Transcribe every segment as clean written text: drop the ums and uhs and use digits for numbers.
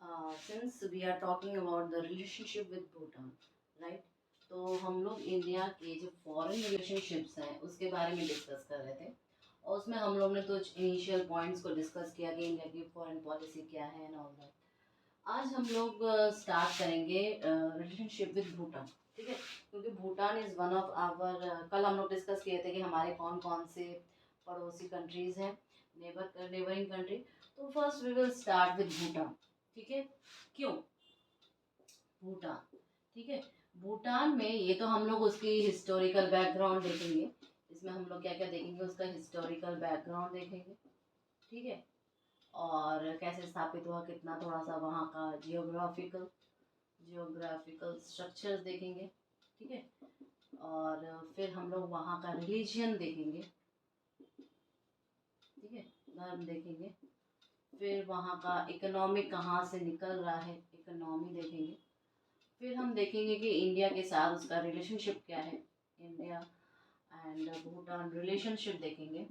Since we are talking about the relationship with Bhutan, right? तो हम लोग India के जो फॉरेन रिलेशनशिप्स हैं उसके बारे में डिस्कस कर रहे थे, और उसमें हम लोग ने कुछ इनिशियल पॉइंट्स को डिस्कस किया कि इंडिया की फॉरेन पॉलिसी क्या है एंड ऑल दैट। आज हम लोग स्टार्ट करेंगे रिलेशनशिप विद भूटान, ठीक है? क्योंकि Bhutan is one of our, कल हम लोग डिस्कस किए थे कि हमारे कौन कौन से पड़ोसी कंट्रीज़ हैं, नेबरिंग कंट्री। तो first we will start with Bhutan, ठीक है? क्यों भूटान? ठीक है, भूटान में ये तो हम लोग उसकी हिस्टोरिकल बैकग्राउंड देखेंगे। इसमें हम लोग क्या क्या देखेंगे, उसका हिस्टोरिकल बैकग्राउंड देखेंगे, ठीक है? और कैसे स्थापित हुआ, कितना, थोड़ा सा वहाँ का जियोग्राफिकल स्ट्रक्चर्स देखेंगे, ठीक है? और फिर हम लोग वहाँ का रिलीजियन देखेंगे, ठीक है, धर्म देखेंगे। फिर वहाँ का इकोनॉमी कहाँ से निकल रहा है, इकोनॉमी देखेंगे। फिर हम देखेंगे कि इंडिया के साथ उसका रिलेशनशिप क्या है, इंडिया एंड भूटान रिलेशनशिप देखेंगे।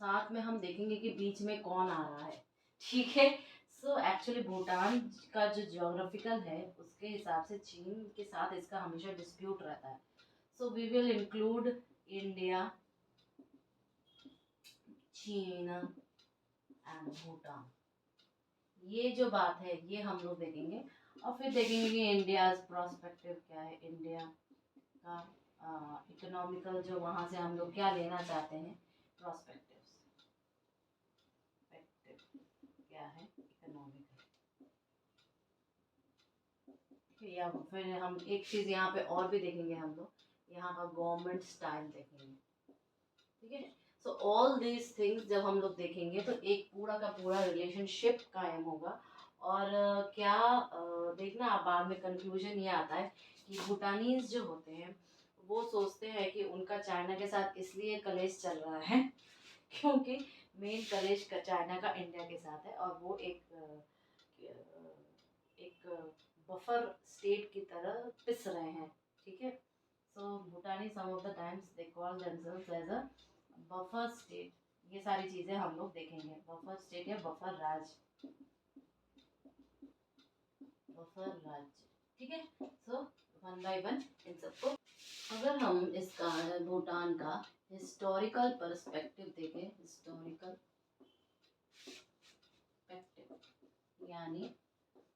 साथ में हम देखेंगे कि बीच में कौन आ रहा है, ठीक है? सो एक्चुअली भूटान का जो ज्योग्राफिकल है उसके हिसाब से चीन के साथ इसका हमेशा डिस्प्यूट रहता है। So we will include India, चीन एंड भूटान। ये जो बात है ये हम लोग देखेंगे। और फिर देखेंगे कि इंडिया प्रोस्पेक्टिव क्या है, इंडिया का इकोनॉमिकल जो वहाँ से हम लोग क्या लेना चाहते हैं, प्रोस्पेक्टिव क्या है इकोनॉमिकल। या फिर हम एक चीज़ यहाँ पे और भी देखेंगे, हम लोग यहाँ का गवर्नमेंट स्टाइल देखेंगे, ठीक है? सो ऑल दीज थिंग्स जब हम लोग देखेंगे तो एक पूरा का पूरा रिलेशनशिप कायम होगा। और क्या देखना, आप बाद में कंक्लूजन ये आता है कि भूटानीज जो होते हैं वो सोचते हैं कि उनका चाइना के साथ इसलिए कलेश चल रहा है क्योंकि मेन कलेश का चाइना का इंडिया के साथ है, और वो एक बफर स्टेट की तरह पिस रहे हैं, ठीक है? So Bhutani some of the times they call themselves as a buffer state. ये सारी चीज़ें हम लोग देखेंगे, बफर स्टेट या बफर राज्य, बफर राज्य, ठीक है? सो वन बाय वन इन सबको, अगर हम इसका भूटान का हिस्टोरिकल पर्सपेक्टिव देखें, हिस्टोरिकल पर्सपेक्टिव यानी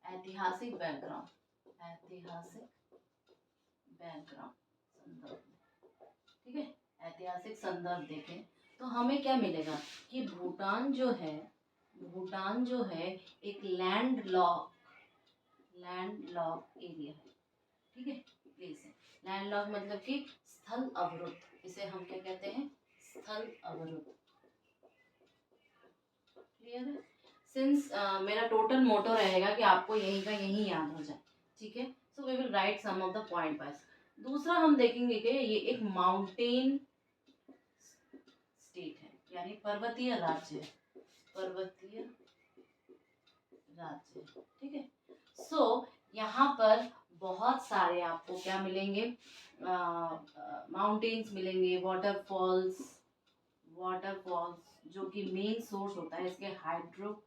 ऐतिहासिक बैकग्राउंड, ऐतिहासिक बैकग्राउंड संदर्भ, ठीक है? ऐतिहासिक संदर्भ देखें तो हमें क्या मिलेगा कि भूटान जो है, भूटान जो है एक लैंड लॉक एरिया है, ठीक है? प्लेस है। लैंड लॉक मतलब कि स्थल अवरुद्ध, इसे हम क्या कहते हैं, स्थल अवरुद्ध। क्लियर है? सिंस मेरा टोटल मोटो रहेगा कि आपको यहीं का यहीं याद हो जाए, ठीक है? So we will write some of the point wise. दूसरा हम देखेंगे कि ये एक माउंटेन स्टेट है, यानी पर्वतीय राज्य है, पर्वतीय राज्य, ठीक है? सो यहाँ पर बहुत सारे आपको क्या मिलेंगे, माउंटेन्स मिलेंगे, वाटरफॉल्स, जो कि मेन सोर्स होता है इसके हाइड्रो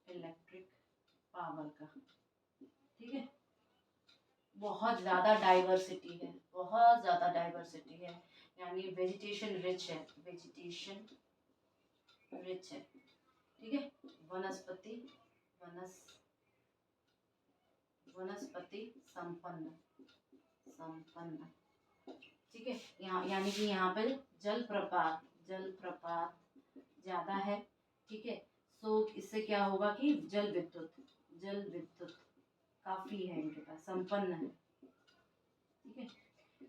इलेक्ट्रिक पावर का, ठीक है? बहुत ज़्यादा डाइवर्सिटी है, बहुत ज़्यादा डाइवर्सिटी है, यानी वेजिटेशन रिच है, वेजिटेशन रिच है, ठीक है? वनस्पति वनस्पति संपन्न, ठीक है? यहाँ यानी कि यहाँ पर जलप्रपात ज़्यादा है, ठीक है? सो इससे क्या होगा कि जल विद्युत काफ़ी है, इनके पास संपन्न है, ठीक है?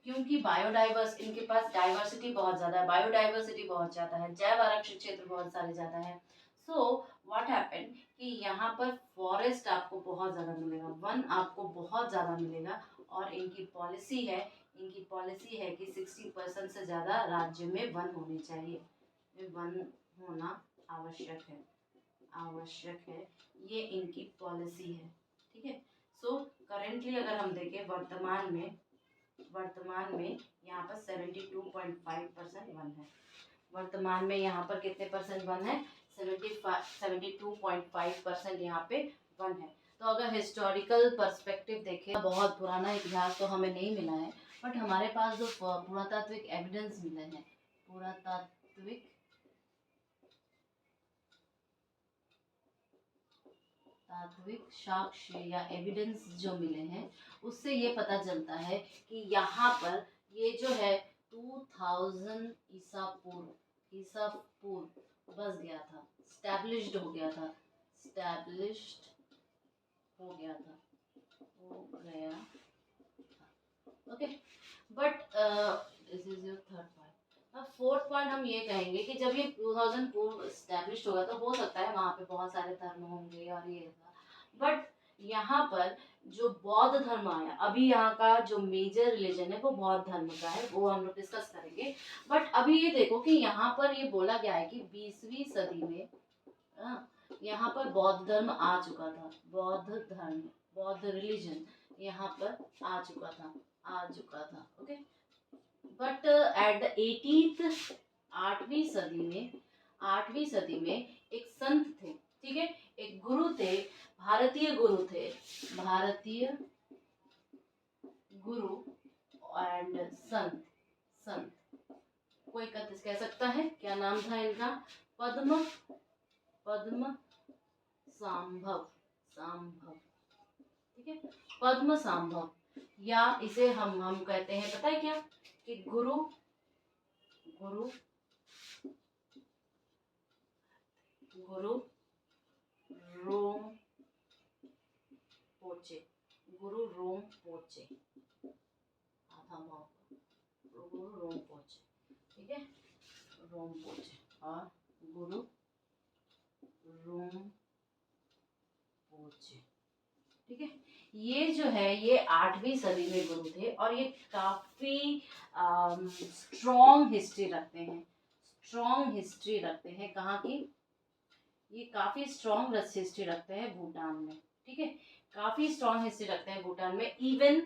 क्योंकि बायोडाइवर्स, इनके पास डाइवर्सिटी बहुत ज़्यादा है, बायोडाइवर्सिटी बहुत ज़्यादा है, जैव आरक्षित क्षेत्र बहुत सारे ज़्यादा है। सो व्हाट हैपन कि यहाँ पर फॉरेस्ट आपको बहुत ज़्यादा मिलेगा, वन आपको बहुत ज़्यादा मिलेगा। और इनकी पॉलिसी है कि 60% से ज़्यादा राज्य में वन होने चाहिए, वन होना आवश्यक है, ये इनकी पॉलिसी है, ठीक है? सो करेंटली अगर हम देखें वर्तमान में यहाँ पर 72.5% वन है। वर्तमान में यहाँ पर कितने परसेंट वन है, 72.5% यहाँ पे वन है। तो अगर हिस्टोरिकल पर्सपेक्टिव देखें, बहुत पुराना इतिहास तो हमें नहीं मिला है, बट हमारे पास जो पुरातात्विक एविडेंस मिले हैं, पुरातात्विक साक्ष्य या एविडेंस जो मिले हैं, उससे ये पता चलता है कि यहाँ पर ये जो है 2000 ईसा पूर्व बस गया था, स्टैब्लिश्ड हो गया था, okay. But this is your third point. अब फोर्थ पॉइंट हम ये कहेंगे कि जब ये 2000 पूर्व स्टैब्लिश्ड होगा तो हो सकता है वहाँ पे बहुत सारे धर्म होंगे और ये था, बट यहाँ पर जो बौद्ध धर्म आया, अभी यहाँ का जो मेजर रिलीजन है वो बौद्ध धर्म का है, वो हम लोग डिस्कस करेंगे। बट अभी ये देखो कि यहाँ पर ये बोला गया है कि 20वीं सदी में यहाँ पर बौद्ध धर्म आ चुका था, बौद्ध रिलीजन यहाँ पर आ चुका था, okay. But at the 18th 8वीं सदी में एक संत थे, ठीक है, एक गुरु थे, भारतीय गुरु एंड संत कोई कह सकता है क्या नाम था इनका? पद्म सांभव, ठीक है, पद्म सांभव, या इसे हम कहते हैं, पता है क्या, कि गुरु रोम पोचे, ठीक है, रोम पोचे और गुरु रोम पोचे, ठीक है। ये जो है ये 8वीं सदी में गुरु थे और ये काफी स्ट्रॉन्ग हिस्ट्री रखते हैं कहाँ की, ये काफी स्ट्रॉन्ग हिस्ट्री रखते हैं भूटान में, ठीक है, काफी स्ट्रॉन्ग हिस्ट्री रखते हैं भूटान में। इवन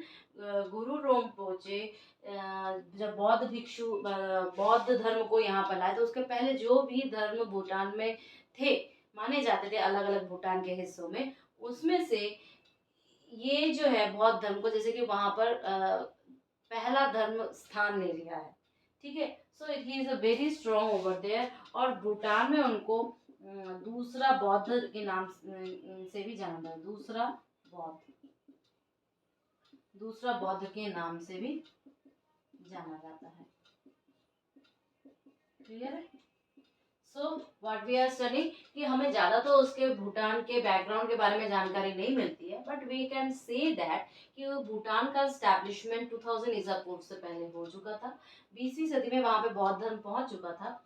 गुरु रोमपोचे जब बौद्ध धर्म को यहाँ पर लाए तो उसके पहले जो भी धर्म भूटान में थे, माने जाते थे अलग अलग भूटान के हिस्सों में, उसमें से ये जो है बौद्ध धर्म को, जैसे कि वहां पर पहला धर्म स्थान ले लिया है, ठीक है। So it is a very strong over there, और भूटान में उनको दूसरा बौद्ध के नाम से भी जाना जाता है, दूसरा बौद्ध के नाम से भी जाना जाता है, क्लियर है। So what we are studying कि हमें ज़्यादा तो उसके भूटान के बैकग्राउंड के बारे में जानकारी नहीं मिलती है, but we can say that कि भूटान का स्टैब्लिशमेंट 2000 ईसा पूर्व से पहले हो चुका था, 20वीं सदी में वहाँ पे बौद्ध धर्म पहुँच चुका था,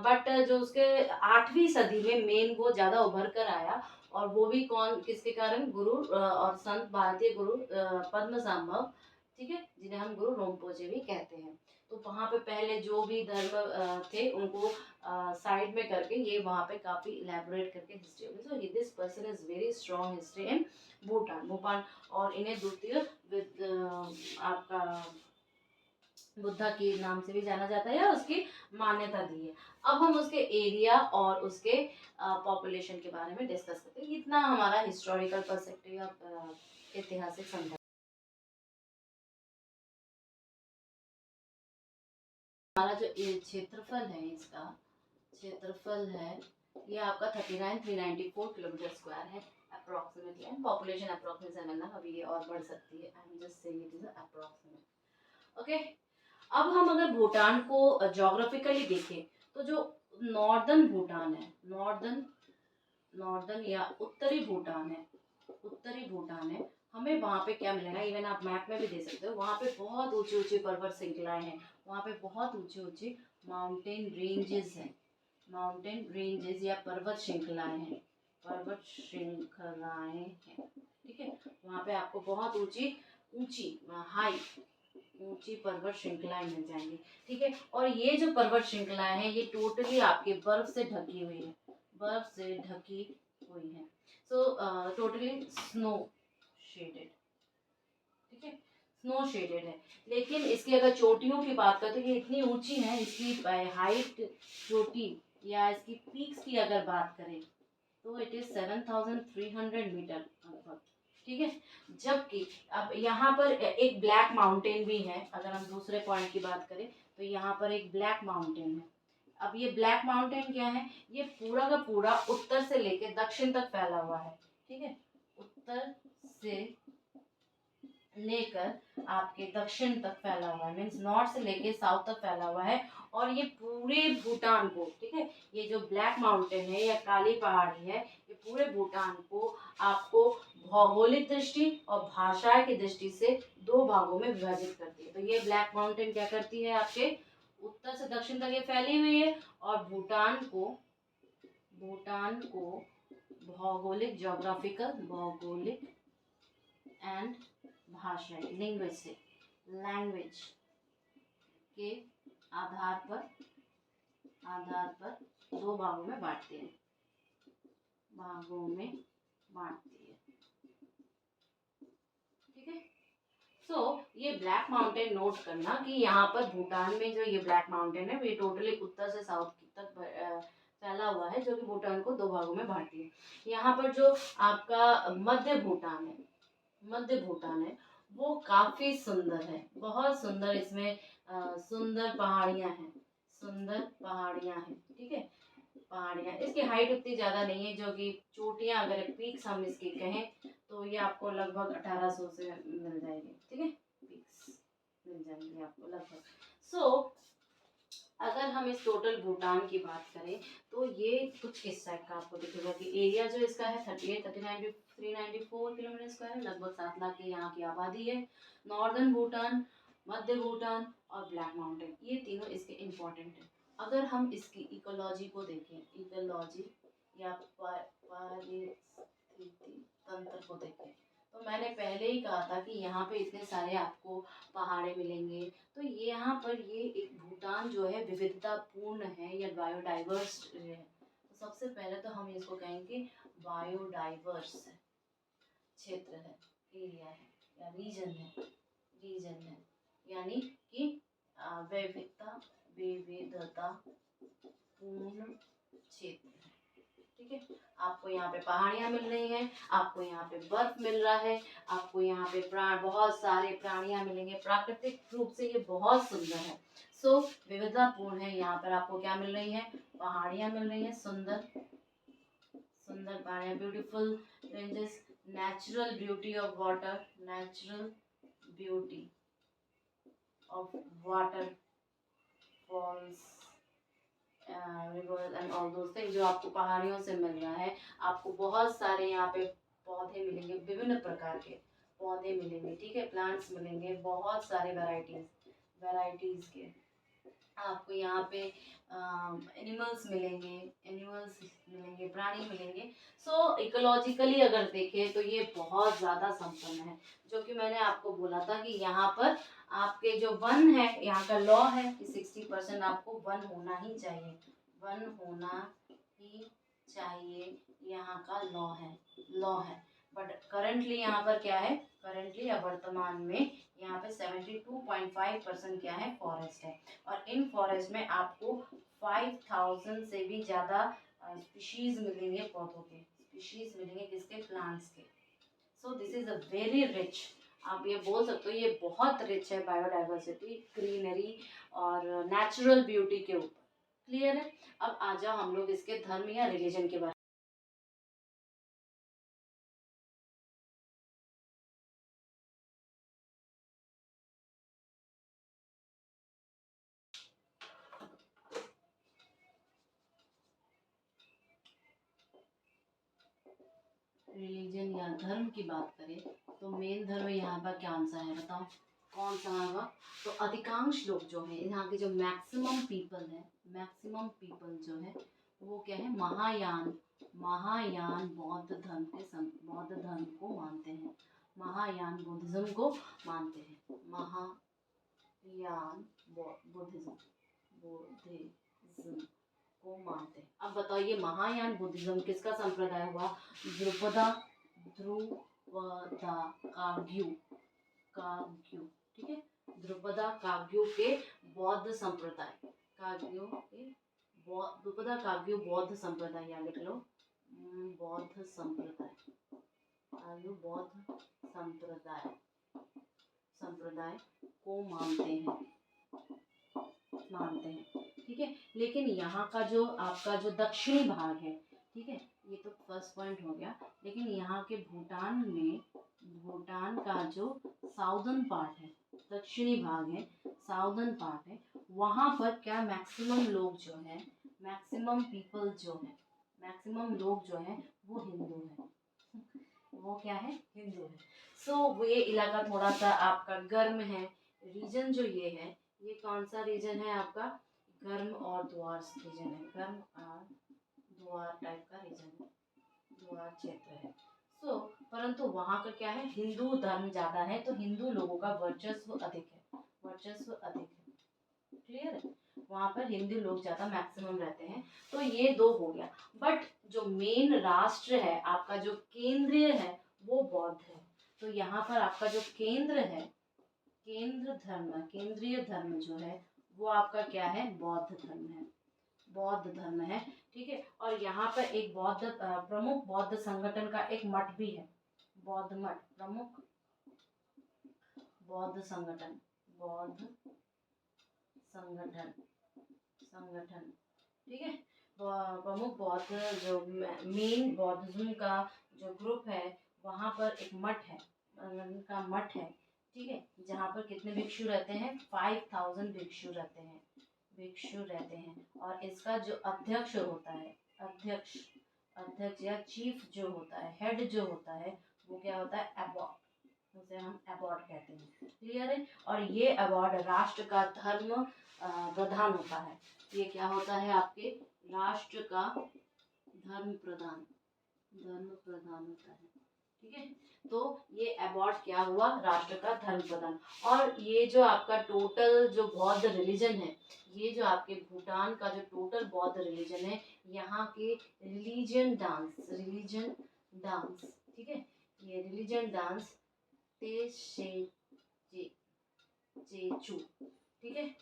बट जो उसके 8वीं सदी में मेन वो ज़्यादा उभर कर आया, और वो भी किसके कारण, गुरु और संत भारतीय गुरु पद्म सांभव, ठीक है, जिन्हें हम गुरु रोमपोचे भी कहते हैं। तो वहाँ पे पहले जो भी धर्म थे उनको साइड में करके ये वहाँ पे काफ़ी इलेबोरेट करके हिस्ट्री होगी। So this person is very strong history in Bhutan, और इन्हें द्वितीय आपका बुद्धा के नाम से भी जाना जाता है, या उसकी मान्यता दी है। अब हम उसके एरिया और उसके पॉपुलेशन के बारे में डिस्कस करते हैं। इतना हमारा हिस्टोरिकल पर्सपेक्टिव या ऐतिहासिक संदर्भ। हमारा जो क्षेत्रफल है, इसका क्षेत्रफल है ये आपका 39,394 किलोमीटर स्क्वायर है approximately, and population approximately 7 lakh. अभी ये और बढ़ सकती है, I am just saying it is approximate, okay. अब हम अगर भूटान को ज्योग्राफिकली देखें तो जो नॉर्दर्न भूटान है, नॉर्दर्न या उत्तरी भूटान है, हमें वहाँ पे क्या मिलेगा, इवन आप मैप में भी दे सकते हो, वहाँ पे बहुत ऊंची ऊंची पर्वत श्रृंखलाएं हैं, वहाँ पे बहुत ऊंची ऊंची माउंटेन रेंजेस हैं, या पर्वत श्रृंखलाएं हैं, ठीक है। वहाँ पे आपको बहुत ऊंची पर्वत श्रृंखलाएं मिल जाएंगी, ठीक है। और ये जो पर्वत श्रृंखलाएं हैं ये टोटली आपके बर्फ से ढकी हुई है, सो टोटली स्नो शेडेड, ठीक है, स्नो शेडेड है। लेकिन इसकी अगर चोटियों की बात करें तो ये इतनी ऊंची है, इसकी हाइट, चोटी या इसकी पीक्स की अगर बात करें तो इट इज 7,300 मीटर लगभग, ठीक है। जबकि अब यहाँ पर एक ब्लैक माउंटेन भी है, अगर हम दूसरे पॉइंट की बात करें तो यहाँ पर एक ब्लैक माउंटेन है। अब ये ब्लैक माउंटेन क्या है, ये पूरा का पूरा उत्तर से लेके दक्षिण तक फैला हुआ है, ठीक है। उत्तर से लेकर आपके दक्षिण तक फैला हुआ है, मीन्स नॉर्थ से लेके साउथ तक फैला हुआ है। और ये पूरे भूटान को, ठीक है, ये जो ब्लैक माउंटेन है या काली पहाड़ी है, ये पूरे भूटान को आपको भौगोलिक दृष्टि और भाषा की दृष्टि से दो भागों में विभाजित करती है। तो ये ब्लैक माउंटेन क्या करती है, आपके उत्तर से दक्षिण तक ये फैली हुई है और भूटान को भौगोलिक, जोग्राफिकल, भौगोलिक एंड भाषा, लैंग्वेज के आधार पर दो भागों में बांटती है, ठीक है। सो ये ब्लैक माउंटेन नोट करना कि यहाँ पर भूटान में जो ये ब्लैक माउंटेन है ये टोटली उत्तर से साउथ तक फैला हुआ है, जो कि भूटान को दो भागों में बांटती है। यहाँ पर जो आपका मध्य भूटान है वो काफी सुंदर है, बहुत सुंदर। इसमें सुंदर पहाड़ियाँ हैं, ठीक है। पहाड़ियाँ, इसकी हाइट उतनी ज़्यादा नहीं है, जो कि चोटियाँ अगर पीक्स हम इसकी कहें तो ये आपको लगभग 1800 से मिल जाएगी, ठीक है। पीक्स मिल जाएंगे आपको लगभग। सो अगर हम इस टोटल भूटान की बात करें तो ये कुछ इस टाइप का आपको दिखेगा कि एरिया जो इसका है 394 किलोमीटर स्क्वायर है, लगभग 7 लाख की यहाँ की आबादी है। नॉर्दर्न भूटान, मध्य भूटान और ब्लैक माउंटेन, ये तीनों इसके इम्पोर्टेंट है। अगर हम इसकी इकोलॉजी को देखें, इकोलॉजी या पारिस्थितिकी तंत्र को देखें, तो मैंने पहले ही कहा था कि यहाँ पे इतने सारे आपको पहाड़े मिलेंगे। तो ये यहाँ पर ये एक भूटान जो है विविधतापूर्ण है या बायोडाइवर्स है। तो सबसे पहले तो हम इसको कहेंगे बायोडाइवर्स क्षेत्र है, एरिया है या रीजन है, यानी कि विविधता पूर्ण क्षेत्र है, ठीक है। आपको यहाँ पे पहाड़ियाँ मिल रही हैं, आपको यहाँ पे बर्फ मिल रहा है, आपको यहाँ पे बहुत सारे प्राणियाँ मिलेंगे, प्राकृतिक रूप से ये बहुत सुंदर है। सो विविधतापूर्ण है। यहाँ पर आपको क्या मिल रही है, पहाड़ियाँ मिल रही हैं, सुंदर पहाड़ियाँ, beautiful ranges, natural beauty of waterfalls, rivers and all those things जो आपको पहाड़ियों से मिल रहा है। आपको बहुत सारे यहाँ पे पौधे मिलेंगे, विभिन्न प्रकार के पौधे मिलेंगे, ठीक है, प्लांट्स मिलेंगे, बहुत सारे वैरायटीज के। आपको यहाँ पे एनिमल्स मिलेंगे, प्राणी मिलेंगे। सो इकोलॉजिकली अगर देखें तो ये बहुत ज़्यादा संपन्न है। जो कि मैंने आपको बोला था कि यहाँ पर आपके जो वन है, यहाँ का लॉ है कि 60% आपको वन होना ही चाहिए, यहाँ का लॉ है। बट करंटली यहाँ पर क्या है, करंटली या वर्तमान में यहाँ पे 72.5% क्या है, फॉरेस्ट है। और इन फॉरेस्ट में आपको 5000 से भी ज़्यादा स्पीशीज मिलेंगे, पौधों के स्पीशीज मिलेंगे, किसके, प्लांट्स के। So this is a very rich, आप ये बोल सकते हो ये बहुत रिच है बायोडाइवर्सिटी, ग्रीनरी और नेचुरल ब्यूटी के ऊपर। क्लियर है। अब आ जाओ हम लोग इसके धर्म या रिलीजन के बारे रिलीजन या धर्म की बात करें तो मेन धर्म यहाँ पर कौन सा है, बताओ कौन सा होगा। तो अधिकांश लोग जो है यहाँ के जो मैक्सिमम पीपल जो है वो क्या है, महायान बौद्ध धर्म को मानते हैं, महायान बुद्धिज्म को मानते हैं, महायान बुद्धिज्म को मानते हैं। अब बताओ ये महायान बुद्धिज्म किसका संप्रदाय हुआ, ध्रुपदा काग्यू, ठीक है, ध्रुपदा काग्यू के बौद्ध संप्रदाय, काग्यू के द्रुपदा काव्य बौद्ध संप्रदाय, यहाँ लिख लो बौद्ध संप्रदाय, बौद्ध संप्रदाय को मानते हैं, ठीक है। लेकिन यहाँ का जो आपका जो दक्षिणी भाग है, ठीक है, ये तो फर्स्ट पॉइंट हो गया। लेकिन यहाँ के भूटान में, भूटान का जो साउदर्न पार्ट है, दक्षिणी भाग है, साउदर्न पार्ट है, वहाँ पर क्या मैक्सिमम लोग जो है, मैक्सिमम पीपल जो है, मैक्सिमम लोग जो है वो हिंदू है, वो क्या है, हिंदू है। सो ये इलाका थोड़ा सा आपका गर्म है। रीजन जो ये है, ये कौन सा रीजन है आपका, गर्म और द्वार रीजन है, गर्म और द्वार टाइप का रीजन है, द्वार क्षेत्र है। सो परंतु वहाँ का क्या है, हिंदू धर्म ज़्यादा है, तो हिंदू लोगों का वर्चस्व अधिक है, वर्चस्व अधिक है, क्लियर है। वहाँ पर हिंदू लोग ज़्यादा मैक्सिमम रहते हैं। तो ये दो हो गया। बट जो मेन राष्ट्र है आपका, जो केंद्रीय है, वो बौद्ध है। तो यहाँ पर आपका जो केंद्र है, केंद्र धर्म, केंद्रीय धर्म जो है वो आपका क्या है, बौद्ध धर्म है, बौद्ध धर्म है, ठीक है। और यहाँ पर एक बौद्ध प्रमुख बौद्ध संगठन का एक मठ भी है, बौद्ध मठ, प्रमुख बौद्ध संगठन, बौद्ध संगठन, ठीक है। प्रमुख बौद्ध जो मेन बौद्धिज्म का जो ग्रुप है, वहाँ पर एक मठ है, का मठ है, ठीक है, जहाँ पर कितने भिक्षु रहते हैं, 5000 भिक्षु रहते हैं, भिक्षु रहते हैं। और इसका जो अध्यक्ष होता है, अध्यक्ष या चीफ जो होता है, हेड जो होता है, वो क्या होता है, एबॉट, उसे हम एबॉट कहते हैं, क्लियर है। और ये अवार्ड राष्ट्र का धर्म प्रधान होता है, ये क्या होता है, आपके राष्ट्र का धर्म प्रधान होता है, ठीक है। तो ये अवार्ड क्या हुआ, राष्ट्र का धर्म प्रधान। और ये जो आपका टोटल जो बौद्ध रिलीजन है, ये जो आपके भूटान का जो टोटल बौद्ध रिलीजन है, यहाँ के रिलीजन डांस, ठीक है, ये रिलीजन डांस तेशेचू, ठीक है,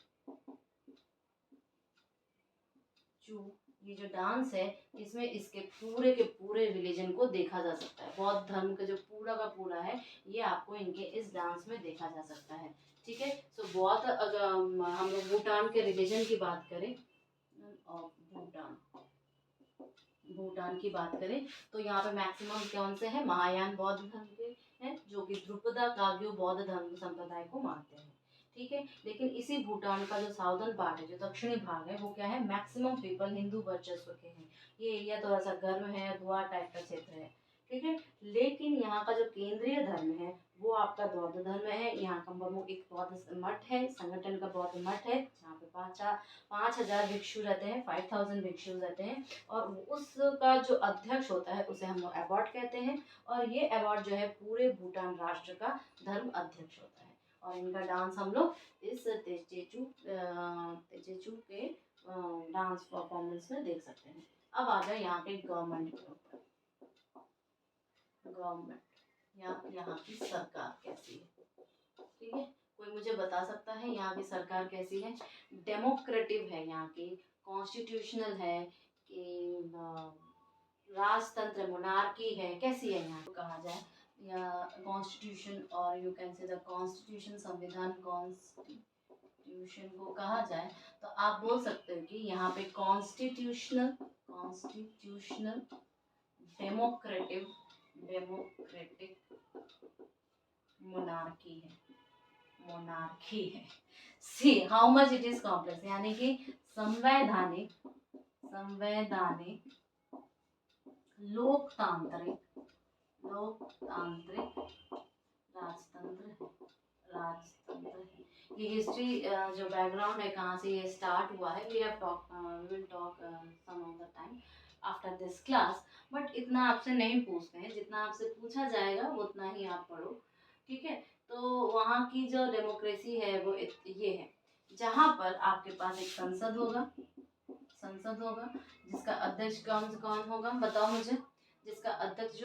ये जो डांस है, इसमें इसके पूरे के पूरे रिलीजन को देखा जा सकता है। बौद्ध धर्म का जो पूरा का पूरा है, ये आपको इनके इस डांस में देखा जा सकता है, ठीक है। सो बौद्ध, अगर हम लोग भूटान के रिलीजन की बात करें, और भूटान की बात करें, तो यहाँ पे मैक्सिमम कौन से हैं, महायान बौद्ध धर्म के हैं, जो कि द्रुपदा काग्यू बौद्ध धर्म संप्रदाय को मानते हैं, ठीक है। लेकिन इसी भूटान का जो साउदर्न पार्ट है, जो दक्षिणी भाग है, वो क्या है, मैक्सिमम पीपल हिंदू वर्चस्व के हैं। ये एरिया थोड़ा सा गर्म है, दुआ टाइप का क्षेत्र है, ठीक है। लेकिन यहाँ का जो केंद्रीय धर्म है, वो आपका बौद्ध धर्म है। यहाँ का प्रमुख एक बौद्ध मठ है, संगठन का बौद्ध मठ है, जहाँ पे 5000 भिक्षु रहते हैं, 5000 भिक्षु रहते हैं। और उसका जो अध्यक्ष होता है, उसे हम लोग अवार्ड कहते हैं। और ये अवार्ड जो है पूरे भूटान राष्ट्र का धर्म अध्यक्ष होता है। और इनका डांस हम लोग इस तेचेचू के डांस परफॉर्मेंस में देख सकते हैं। अब आ जाए यहाँ के गवर्नमेंट के ऊपर। गवर्नमेंट, यहाँ की सरकार कैसी है, ठीक है, कोई मुझे बता सकता है यहाँ की सरकार कैसी है। डेमोक्रेटिव है, यहाँ की कॉन्स्टिट्यूशनल है, कि राजतंत्र मोनार्की है, कैसी है यहाँ कहा जाए, या कॉन्स्टिट्यूशन, और you can say the constitution, संविधान कॉन्स्टिट्यूशन को कहा जाए, तो आप बोल सकते हो कि यहाँ पे कॉन्स्टिट्यूशनल डेमोक्रेटिक मोनार्की है। See how much it is complex, यानी कि संवैधानिक लोकतांत्रिक राजतंत्र है। ये हिस्ट्री जो बैकग्राउंड है, कहाँ से ये स्टार्ट हुआ है, we will talk some of the time after this class, but इतना आपसे नहीं पूछते हैं, जितना आपसे पूछा जाएगा उतना ही आप पढ़ो, ठीक है। तो वहाँ की जो डेमोक्रेसी है वो ये है, जहाँ पर आपके पास एक संसद होगा, जिसका अध्यक्ष कौन होगा, बताओ मुझे, जिसका अध्यक्ष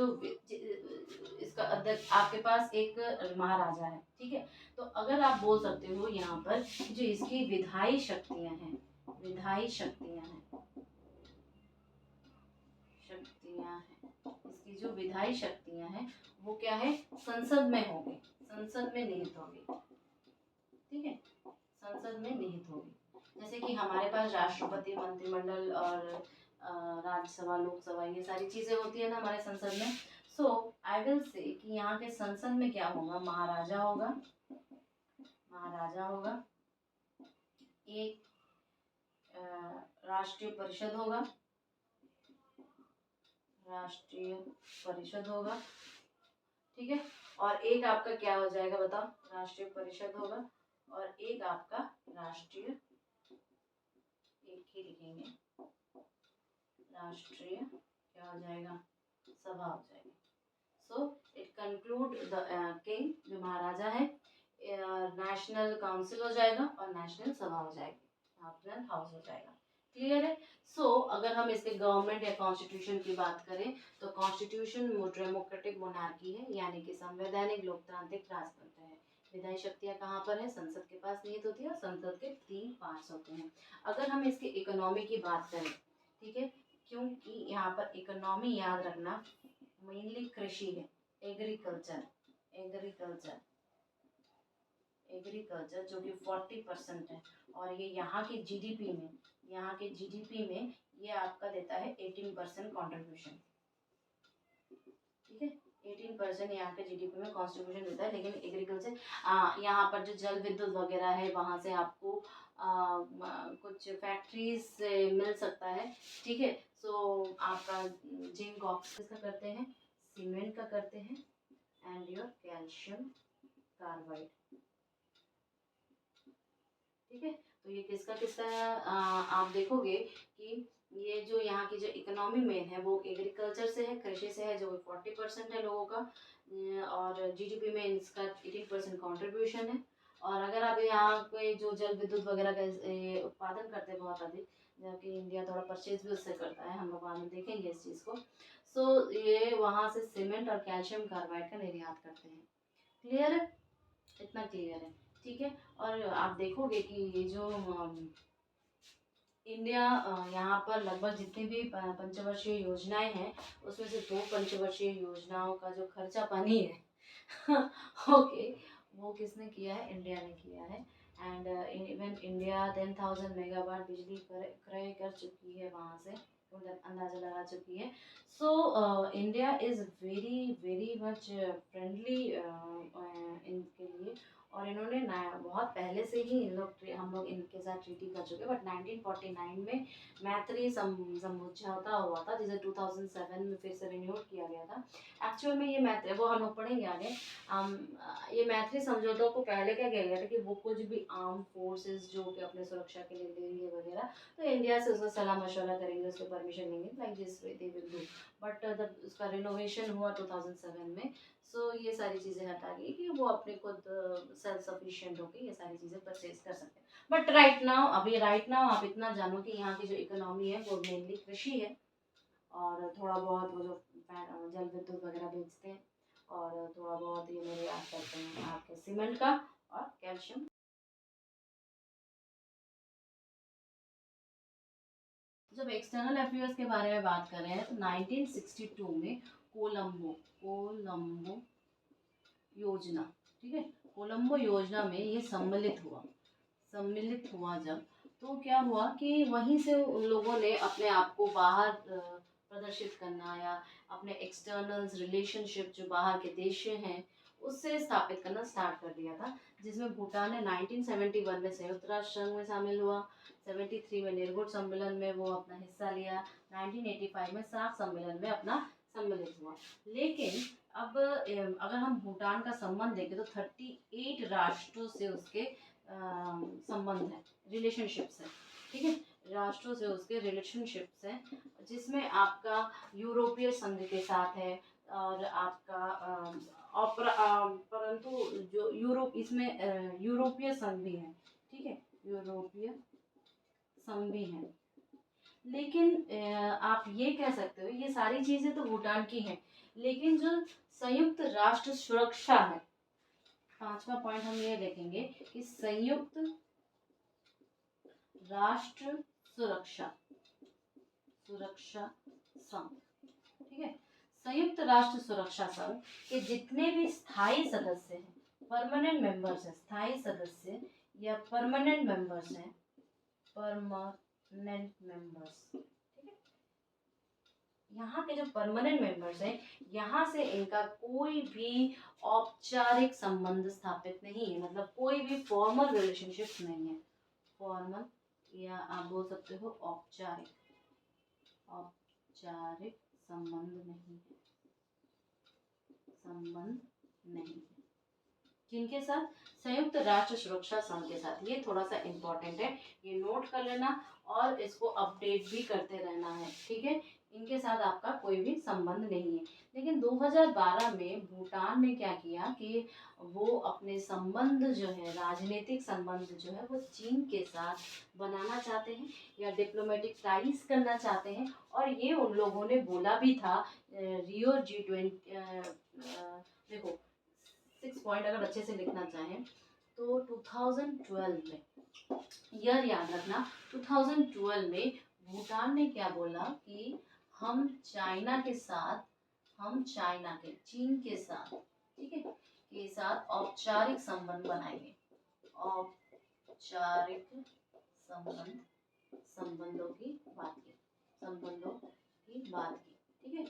इसका अध्यक्ष, आपके पास एक महाराजा है, ठीक है। तो अगर आप बोल सकते हो यहाँ पर जो इसकी विधायी शक्तियाँ हैं, शक्तियां हैं, इसकी जो विधायी शक्तियां हैं वो क्या है, संसद में होगी, संसद में निहित होगी, ठीक है, संसद में निहित होगी। जैसे कि हमारे पास राष्ट्रपति, मंत्रिमंडल और राज्यसभा, लोकसभा, ये सारी चीजें होती है ना हमारे संसद में। सो आई विल से कि यहाँ के संसद में क्या होगा, महाराजा होगा, महाराजा होगा, एक राष्ट्रीय परिषद होगा, राष्ट्रीय परिषद होगा, ठीक है, और एक आपका क्या हो जाएगा बताओ, राष्ट्रीय परिषद होगा, और एक आपका राष्ट्रीय, एक ही लिखेंगे, राष्ट्रीय क्या हो जाएगा, सभा हो जाएगी। So it conclude the king, जो महाराजा है, नेशनल काउंसिल हो जाएगा और नेशनल सभा हो जाएगी, नेशनल हाउस हो जाएगा। क्लियर है। सो अगर हम इसके गवर्नमेंट या कॉन्स्टिट्यूशन की बात करें तो कॉन्स्टिट्यूशन डेमोक्रेटिक मोनार्की है, यानी कि संवैधानिक लोकतांत्रिक राजतंत्र है। विधायी शक्तियां कहाँ पर है, संसद के पास निहित होती है और संसद के 3 पार्ट्स होते हैं। अगर हम इसके इकोनॉमी की बात करें, ठीक है, क्योंकि यहाँ पर इकोनॉमी याद रखना मेनली कृषि है, एग्रीकल्चर, एग्रीकल्चर, एग्रीकल्चर जो कि 40% है, और ये यहाँ के जीडीपी में, यहाँ के जीडीपी में ये आपका देता है 18% कॉन्ट्रीब्यूशन, ठीक है, 18% यहाँ के जीडीपी में कॉन्ट्रीब्यूशन देता है। लेकिन एग्रीकल्चर यहाँ पर जो जल विद्युत वगैरह है वहाँ से आपको कुछ फैक्ट्रीज से मिल सकता है, ठीक है। सो आपका जिंक ऑक्साइड का करते हैं, सीमेंट का करते हैं, एंड योर कैल्शियम कार्बाइड, ठीक है। तो ये किसका किसका आप देखोगे कि ये जो यहाँ की जो इकोनॉमी मेन है वो एग्रीकल्चर से है, कृषि से है, जो 40% है लोगों का, और जीडीपी में इसका 18% कॉन्ट्रीब्यूशन है। और अगर आप यहाँ पे जो जल विद्युत वगैरह का उत्पादन करते हैं बहुत अधिक, जबकि इंडिया थोड़ा परचेज भी उससे करता है, हम लोग बाद में देखेंगे इस चीज़ को। सो ये वहाँ से सीमेंट और कैल्शियम कार्बाइड का निर्यात करते हैं। क्लियर है, इतना क्लियर है, ठीक है। और आप देखोगे कि ये जो इंडिया यहाँ पर लगभग जितनी भी पंचवर्षीय योजनाएं हैं उसमें से 2 पंचवर्षीय योजनाओं का जो खर्चा पानी है ओके, वो किसने किया है, इंडिया ने किया है। एंड इवन इंडिया 10,000 मेगावाट बिजली क्रय कर चुकी है वहाँ से, अंदाजा लगा चुकी है। So India is very very much friendly इनके लिए, और इन्होंने बहुत पहले से ही हम लोग इनके साथ ट्रीटी कर चुके हैं। बट 1949 में मैत्री समझौता हुआ था, जिसे 2007 में फिर से रिन्यूड किया गया था। एक्चुअल में ये मैत्री, वो हम लोग पढ़ेंगे आगे। ये मैत्री समझौता को पहले क्या किया गया था कि वो कुछ भी आर्म फोर्सेस जो कि अपने सुरक्षा के लिए देंगे वगैरह, तो इंडिया से उसका सलाह मशवरा करेंगे, उसको परमिशन लेंगे, like this way they will do. But उसका रिनोवेशन हुआ 2007 में। सो ये सारी चीज़ें हटा गई कि वो अपने खुद सेल्फ सफिशिएंट होकर ये सारी चीज़ें परचेज कर सकते हैं। बट राइट नाउ, अभी राइट नाउ आप इतना जानो कि यहाँ की जो इकोनॉमी है वो मेनली कृषि है, और थोड़ा बहुत वो जो जल विद्युत वगैरह बेचते हैं, और थोड़ा बहुत ये निर्यात करते हैं आपके सीमेंट का और कैल्शियम। जब एक्सटर्नल अफेयर्स के बारे में बात कर रहे हैं तो 1962 में कोलंबो योजना, ठीक है, कोलंबो योजना में ये सम्मिलित हुआ जब, तो क्या हुआ कि वहीं से उन लोगों ने अपने आप को बाहर प्रदर्शित करना, या अपने एक्सटर्नल रिलेशनशिप जो बाहर के देश से हैं उससे स्थापित करना स्टार्ट कर दिया था। जिसमें भूटान ने 1971 में संयुक्त राष्ट्र संघ में शामिल हुआ, 73 में निर्गुट सम्मेलन में वो अपना हिस्सा लिया, 1985 में सार्क सम्मेलन में अपना सम्मिलित हुआ। लेकिन अब अगर हम भूटान का संबंध देखें तो 38 राष्ट्रों से उसके संबंध है, रिलेशनशिप्स है, ठीक है, राष्ट्रों से उसके रिलेशनशिप्स हैं, जिसमें आपका यूरोपीय संघ के साथ है, और आपका परंतु जो यूरोप, इसमें यूरोपीय संघ भी है, ठीक है, यूरोपीय संघ भी है। लेकिन आप ये कह सकते हो ये सारी चीज़ें तो भूटान की हैं, लेकिन जो संयुक्त राष्ट्र सुरक्षा है, 5वां पॉइंट हम ये देखेंगे कि संयुक्त राष्ट्र सुरक्षा संघ, ठीक है। संयुक्त राष्ट्र सुरक्षा संघ के जितने भी स्थायी सदस्य हैं, परमानेंट मेंबर्स हैं, स्थायी सदस्य या परमानेंट मेंबर्स हैं, परमानेंट मेंबर्स, ठीक है। यहाँ के जो परमानेंट मेंबर्स हैं, यहाँ से इनका कोई भी औपचारिक संबंध स्थापित नहीं है, मतलब कोई भी फॉर्मल रिलेशनशिप नहीं है। फॉर्मल या आप बोल सकते हो औपचारिक, औपचारिक संबंध नहीं है, संबंध नहीं है। किनके साथ? संयुक्त राष्ट्र सुरक्षा संघ के साथ। ये थोड़ा सा इम्पोर्टेंट है, ये नोट कर लेना और इसको अपडेट भी करते रहना है, ठीक है। इनके साथ आपका कोई भी संबंध नहीं है। लेकिन 2012 में भूटान ने क्या किया कि वो अपने संबंध जो है, राजनीतिक संबंध जो है वो चीन के साथ बनाना चाहते हैं या डिप्लोमेटिक टाइज करना चाहते हैं। और ये उन लोगों ने बोला भी था रियो G20, देखो 6 पॉइंट अगर अच्छे से लिखना चाहें तो 2012 में, ईयर याद रखना, 2012 में भूटान ने क्या बोला कि हम चाइना के साथ, हम चाइना के, चीन के साथ, ठीक है, के साथ औपचारिक संबंध बनाएंगे। औपचारिक संबंध, संबंधों की बात की, संबंधों की बात की, ठीक है।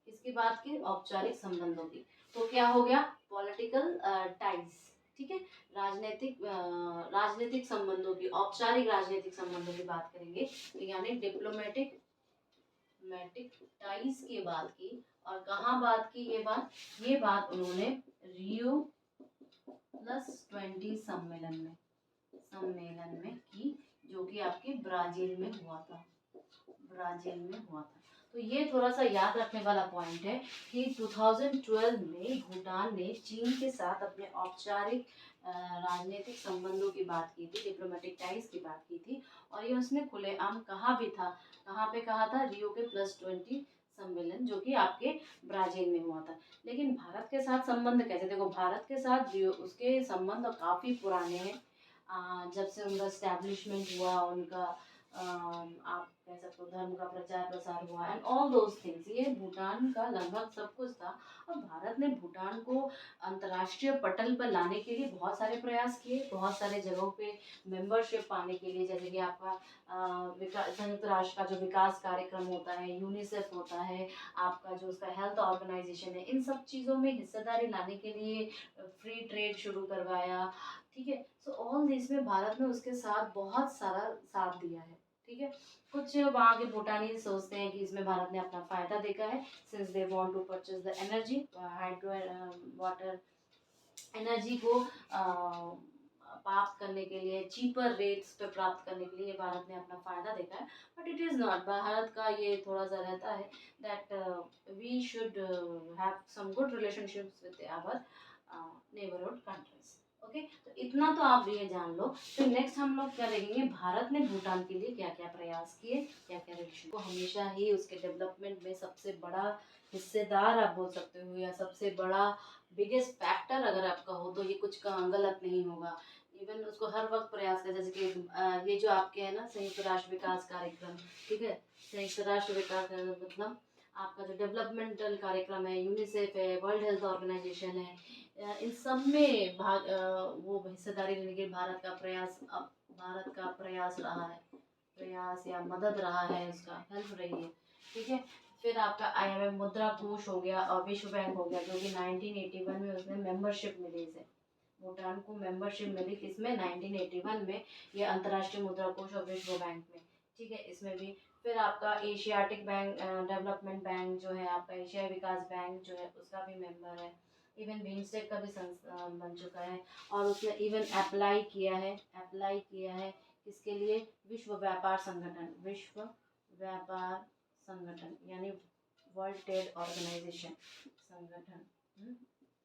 किसकी बात की? औपचारिक संबंधों की। तो क्या हो गया? पॉलिटिकल टाइज, ठीक है। राजनीतिक संबंधों की, औपचारिक राजनीतिक संबंधों की बात करेंगे, तो यानी डिप्लोमेटिक टाइज की बात की। और कहाँ बात की ये बात उन्होंने रियो +20 सम्मेलन में की, जो कि आपके ब्राजील में हुआ था, ब्राजील में हुआ था। तो ये थोड़ा सा याद रखने वाला पॉइंट है कि 2012 में भूटान ने चीन के साथ अपने औपचारिक राजनीतिक संबंधों की बात की थी, डिप्लोमेटिक टाइज की बात की थी। और ये उसने खुलेआम कहा भी था। कहाँ पे कहा था? रियो के +20 सम्मेलन, जो कि आपके ब्राजील में हुआ था। लेकिन भारत के साथ संबंध कैसे? देखो, भारत के साथ रियो, उसके संबंध काफ़ी पुराने हैं। जब से उनका स्टैब्लिशमेंट हुआ, उनका आप कह सकते हो धर्म का प्रचार प्रसार हुआ एंड ऑल दोज थिंग्स, ये भूटान का लगभग सब कुछ था। और भारत ने भूटान को अंतर्राष्ट्रीय पटल पर लाने के लिए बहुत सारे प्रयास किए, बहुत सारे जगहों पे मेंबरशिप पाने के लिए, जैसे कि आपका संयुक्त राष्ट्र का जो विकास कार्यक्रम होता है, यूनिसेफ होता है, आपका जो उसका हेल्थ ऑर्गेनाइजेशन है, इन सब चीज़ों में हिस्सेदारी लाने के लिए फ्री ट्रेड शुरू करवाया, ठीक है। सो ऑल दिस में भारत ने उसके साथ बहुत सारा साथ दिया है, ठीक है। कुछ वहाँ के भूटानी सोचते हैं कि इसमें भारत ने अपना फायदा देखा है, since they want to purchase the energy, hydro water energy को प्राप्त करने के लिए, चीपर रेट्स पे प्राप्त करने के लिए भारत ने अपना फायदा देखा है। But it is not, Bharat का ये थोड़ा सा रहता है that we should have some good relationships with our neighbourhood countries. Okay, तो इतना तो आप ये जान लो। तो नेक्स्ट हम लोग क्या देखेंगे, भारत ने भूटान के लिए क्या क्या प्रयास किए, क्या क्या रिलेशन को हमेशा ही उसके डेवलपमेंट में सबसे बड़ा हिस्सेदार आप बोल सकते हो, या सबसे बड़ा बिगेस्ट फैक्टर अगर आपका हो, तो ये कुछ का गलत नहीं होगा। इवन उसको हर वक्त प्रयास कर, जैसे कि ये जो आपके है ना संयुक्त राष्ट्र विकास कार्यक्रम, ठीक है, संयुक्त राष्ट्र विकास मतलब आपका जो डेवलपमेंटल कार्यक्रम है, यूनिसेफ है, वर्ल्ड हेल्थ ऑर्गेनाइजेशन है, इन सब में वो हिस्सेदारी लेने के भारत का प्रयास, अब भारत का प्रयास रहा है, प्रयास या मदद रहा है, उसका हेल्प रही है, ठीक है। फिर आपका IMF मुद्रा कोष हो गया और विश्व बैंक हो गया, जो कि 1981 में उसमें मेंबरशिप मिली इसे, भूटान को मेंबरशिप मिली किसमें? 1981 में, ये अंतर्राष्ट्रीय मुद्रा कोष और विश्व बैंक में, ठीक है, इसमें भी। फिर आपका एशियाटिक बैंक डेवलपमेंट बैंक जो है, आपका एशियाई विकास बैंक जो है, उसका भी मेंबर है। इवन बिम्स्टेक का भी बन चुका है। और उसने इवन अप्लाई किया है किसके लिए? विश्व व्यापार संगठन, विश्व व्यापार संगठन यानी वर्ल्ड ट्रेड ऑर्गेनाइजेशन संगठन,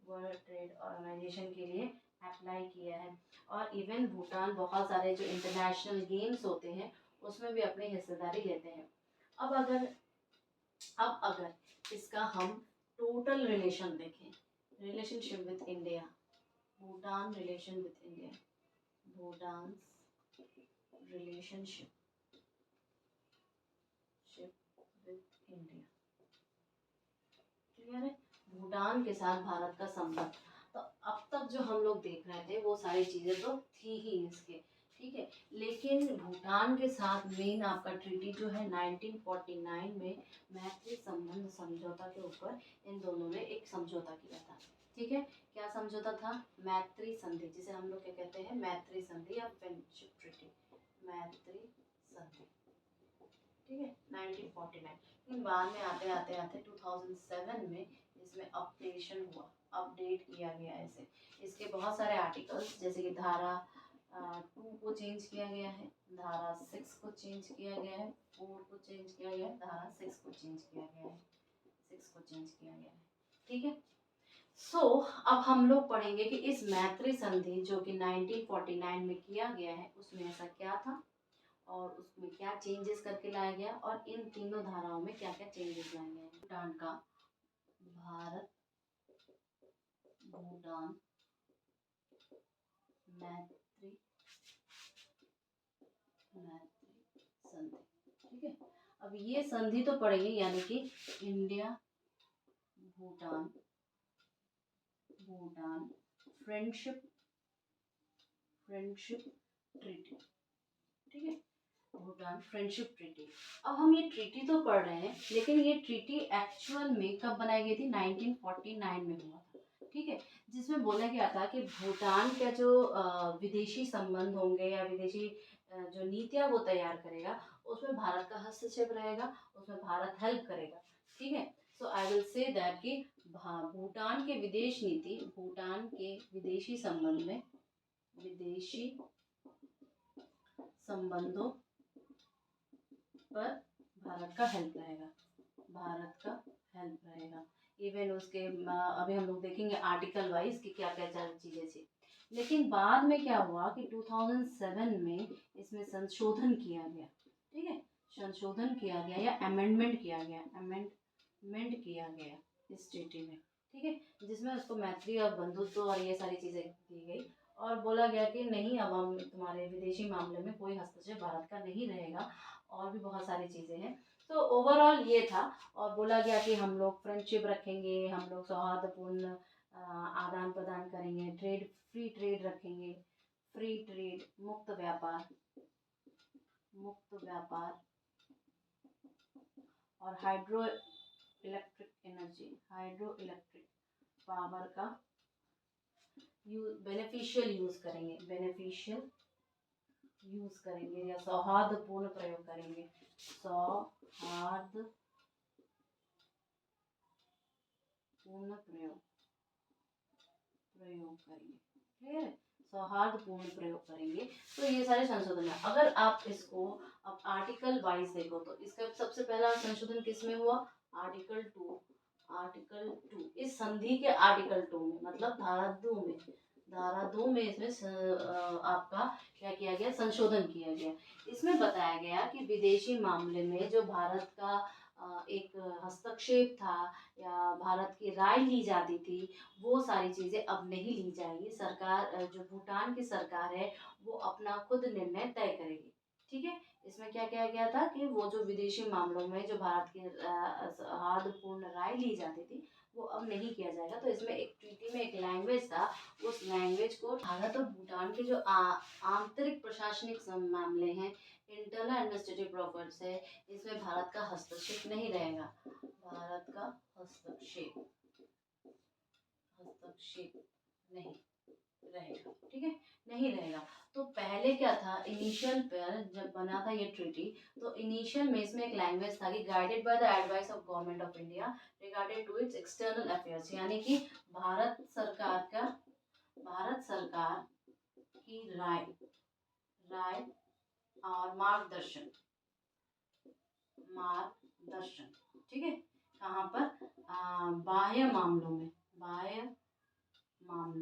वर्ल्ड ट्रेड ऑर्गेनाइजेशन के लिए अप्लाई किया है। और इवन भूटान बहुत सारे जो इंटरनेशनल गेम्स होते हैं उसमें भी अपनी हिस्सेदारी लेते हैं। अब अगर इसका हम टोटल रिलेशन देखें, relationship with India, Bhutan relation with India, Bhutan relationship with India, clear है? भूटान के साथ भारत का संबंध, तो अब तक जो हम लोग देख रहे थे वो सारी चीज़ें तो थी ही इसके, ठीक है। लेकिन भूटान के साथ मेन आपका ट्रीटी जो है 1949 में मैत्री संबंध समझौता के ऊपर इन दोनों ने एक समझौता किया था, ठीक है। क्या समझौता था? मैत्री संधि, जिसे हम लोग क्या कहते हैं, मैत्री संधि या फ्रेंडशिप ट्रीटी, मैत्री संधि, ठीक है, 1949। लेकिन बाद में आते आते आते 2007 में इसमें अपडेशन हुआ, अपडेट किया गया इसे। इसके बहुत सारे आर्टिकल्स, जैसे कि धारा 2 को चेंज किया गया है, धारा 6 को चेंज किया गया है, 4 को चेंज किया गया है, धारा 6 को चेंज किया गया है, 6 को चेंज किया गया है, ठीक है। अब हम लोग पढ़ेंगे कि इस मैत्री संधि जो कि 1949 में किया गया है उसमें ऐसा क्या था और उसमें क्या चेंजेस करके लाया गया, और इन तीनों धाराओं में क्या क्या चेंजेस लाए गए हैं। भूटान का, भारत भूटान मैत्री मैत्री संधि, ठीक है। अब ये संधि तो पड़ेगी, यानी कि India Bhutan Bhutan friendship treaty, ठीक है, भूटान फ्रेंडशिप ट्रीटी। अब हम ये ट्रीटी तो पढ़ रहे हैं, लेकिन ये ट्रीटी एक्चुअल में कब बनाई गई थी? 1949 में हुआ था, ठीक है। जिसमें बोला गया था कि भूटान का जो विदेशी संबंध होंगे या विदेशी जो नीतियाँ वो तैयार करेगा, उसमें भारत का हस्तक्षेप रहेगा, उसमें भारत हेल्प करेगा, ठीक है। सो आई विल से दैट कि भूटान के विदेश नीति, भूटान के विदेशी संबंध में, विदेशी संबंधों पर भारत का हेल्प रहेगा, भारत का हेल्प रहेगा। इवन उसके अभी हम लोग देखेंगे आर्टिकल वाइज कि क्या क्या चीज़ें थी। लेकिन बाद में क्या हुआ कि 2007 में इसमें संशोधन किया गया, ठीक है, संशोधन किया गया या अमेंडमेंट किया गया, अमेंडमेंट किया गया इस ट्रीटी में, ठीक है, जिसमें उसको मैत्री और बंधुत्व और ये सारी चीज़ें दी गई और बोला गया कि नहीं, अब हम तुम्हारे विदेशी मामले में कोई हस्तक्षेप भारत का नहीं रहेगा, और भी बहुत सारी चीज़ें हैं। तो ओवरऑल ये था, और बोला गया कि हम लोग फ्रेंडशिप रखेंगे, हम लोग सौहार्दपूर्ण आदान प्रदान करेंगे, फ्री ट्रेड रखेंगे, फ्री ट्रेड, मुक्त व्यापार और हाइड्रो इलेक्ट्रिक पावर का बेनिफिशियल यूज करेंगे या सौहार्दपूर्ण प्रयोग करेंगे, सौहार्दपूर्ण प्रयोग करेंगे, क्लियर है, सौहार्दपूर्ण प्रयोग करेंगे। तो ये सारे संशोधन है। अगर आप इसको अब आर्टिकल वाइज देखो तो इसका सबसे पहला संशोधन किसमें हुआ? आर्टिकल 2 इस संधि के आर्टिकल 2 में, मतलब धारा 2 में इसमें आपका क्या किया गया? संशोधन किया गया। इसमें बताया गया कि विदेशी मामले में जो भारत का एक हस्तक्षेप था या भारत की राय ली जाती थी, वो सारी चीज़ें अब नहीं ली जाएगी। सरकार, जो भूटान की सरकार है, वो अपना खुद निर्णय तय करेगी, ठीक है। इसमें क्या किया गया था कि वो जो विदेशी मामलों में जो भारत की सौहार्दपूर्ण राय ली जाती थी, वो अब नहीं किया जाएगा। तो इसमें एक ट्रीटी में एक लैंग्वेज था, उस लैंग्वेज को भारत और भूटान के जो आंतरिक प्रशासनिक मामले हैं, इंटरनल एडमिनिस्ट्रेटिव प्रॉपर्टीज है, इसमें भारत का हस्तक्षेप नहीं रहेगा, भारत का हस्तक्षेप नहीं रहेगा, ठीक है, नहीं रहेगा। तो पहले क्या था, इनिशियल पर जब बना था ये ट्रीटी, तो इनिशियल में इसमें एक लैंग्वेज था कि guided by the advice of government of India regarded to its external affairs, यानी कि भारत सरकार की राय और मार्गदर्शन, ठीक है, कहाँ पर? बाह्य मामलों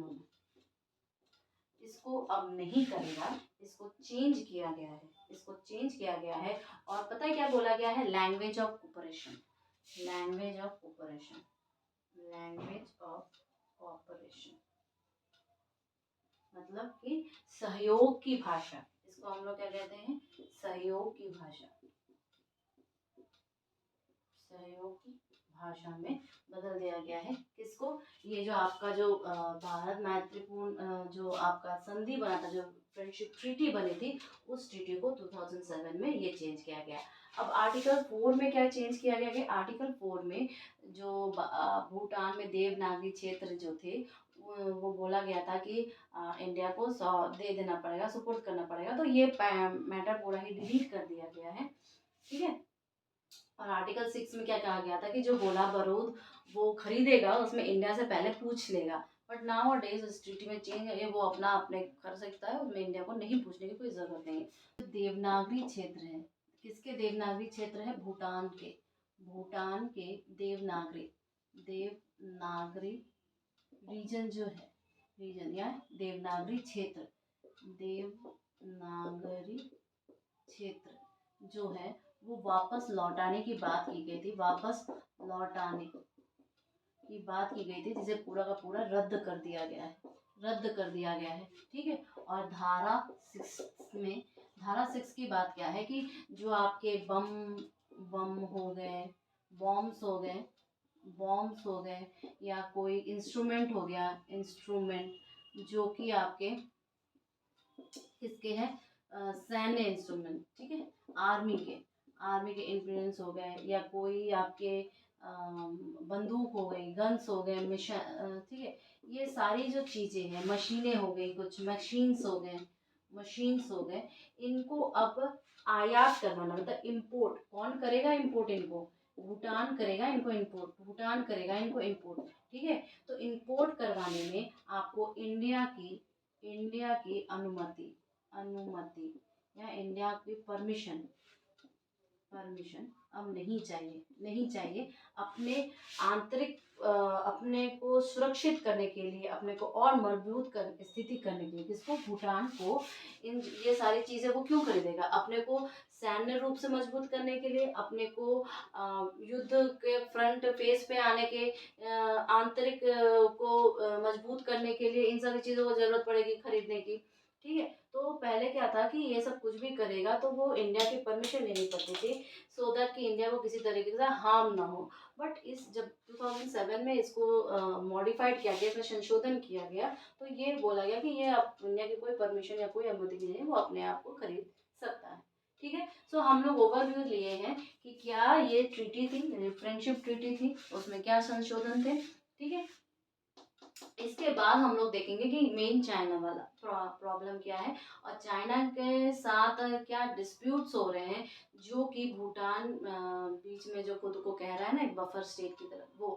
में इसको अब नहीं करेगा, इसको चेंज किया गया है। और पता है क्या बोला गया है? लैंग्वेज ऑफ कोऑपरेशन, मतलब कि सहयोग की भाषा, इसको हम लोग क्या कहते हैं? सहयोग की भाषा, भाषा में बदल दिया गया है। किसको? ये जो आपका जो भारत मैत्रीपूर्ण जो आपका संधि बना था, जो फ्रेंडशिप ट्रीटी बनी थी, उस ट्रीटी को 2007 में ये चेंज किया गया। अब आर्टिकल 4 में क्या चेंज किया गया कि आर्टिकल 4 में जो भूटान में देवनागरी क्षेत्र जो थे, वो बोला गया था कि इंडिया को दे देना पड़ेगा, सपोर्ट करना पड़ेगा। तो ये मैटर पूरा ही डिलीट कर दिया गया है, ठीक है। और आर्टिकल 6 में क्या कहा गया था कि जो गोला बारूद वो खरीदेगा उसमें इंडिया से पहले पूछ लेगा। बट नाउ डेज इस ट्रीटी में चेंज है, वो अपना अपने कर सकता है, उसमें इंडिया को नहीं पूछने की कोई ज़रूरत नहीं है। देवनागरी क्षेत्र है, किसके देवनागरी क्षेत्र है? भूटान के। भूटान के देवनागरी, देवनागरी रीजन जो है, रीजन या देवनागरी क्षेत्र, देवनागरी क्षेत्र जो है वो वापस लौटाने की बात की गई थी, वापस लौटाने की बात की गई थी, जिसे पूरा का पूरा रद्द कर दिया गया है, रद्द कर दिया गया है, ठीक है। और धारा 6 में, धारा 6 की बात क्या है कि जो आपके बम बम हो गए, बॉम्ब्स हो गए, बॉम्ब्स हो गए, या कोई इंस्ट्रूमेंट हो गया, इंस्ट्रूमेंट जो कि आपके किसके हैं? सैन्य इंस्ट्रूमेंट, ठीक है, आर्मी के, आर्मी के इंफ्लुएंस हो गए, या कोई आपके बंदूक हो गई, गन्स हो गए, मिशन, ठीक है, ये सारी जो चीज़ें हैं, मशीनें हो गई, कुछ मशीन्स हो गए, मशीन्स हो गए, इनको अब आयात करवाना, मतलब इम्पोर्ट कौन करेगा? इम्पोर्ट इनको भूटान करेगा, इनको इम्पोर्ट भूटान करेगा, इनको इम्पोर्ट, ठीक है। तो इम्पोर्ट करवाने में आपको इंडिया की अनुमति, अनुमति या इंडिया की परमिशन, परमिशन अब नहीं चाहिए, नहीं चाहिए। अपने आंतरिक अपने को सुरक्षित करने के लिए, अपने को और मजबूत कर स्थिति करने के लिए, किसको? भूटान को इन ये सारी चीज़ें वो क्यों खरीदेगा? अपने को सैन्य रूप से मजबूत करने के लिए, अपने को युद्ध के फ्रंट फेस पे आने के आंतरिक को मजबूत करने के लिए इन सारी चीज़ों को ज़रूरत पड़ेगी खरीदने की, ठीक है। तो पहले क्या था कि ये सब कुछ भी करेगा तो वो इंडिया की परमिशन लेनी पड़ती थी, सो दैट कि इंडिया को किसी तरीके से हार्म ना हो। बट इस जब 2007 में इसको मॉडिफाइड किया गया, इसमें संशोधन किया गया, तो ये बोला गया कि ये अब इंडिया की कोई परमिशन या कोई अनुमति नहीं है, वो अपने आप को खरीद सकता है, ठीक है। सो हम लोग ओवरव्यू लिए हैं कि क्या ये ट्रीटी थी, फ्रेंडशिप ट्रीटी थी, उसमें क्या संशोधन थे, ठीक है। इसके बाद हम लोग देखेंगे कि मेन चाइना वाला प्रॉब्लम क्या है, और चाइना के साथ क्या डिस्प्यूट्स हो रहे हैं, जो कि भूटान बीच में जो खुद को कह रहा है ना एक बफर स्टेट की तरह, वो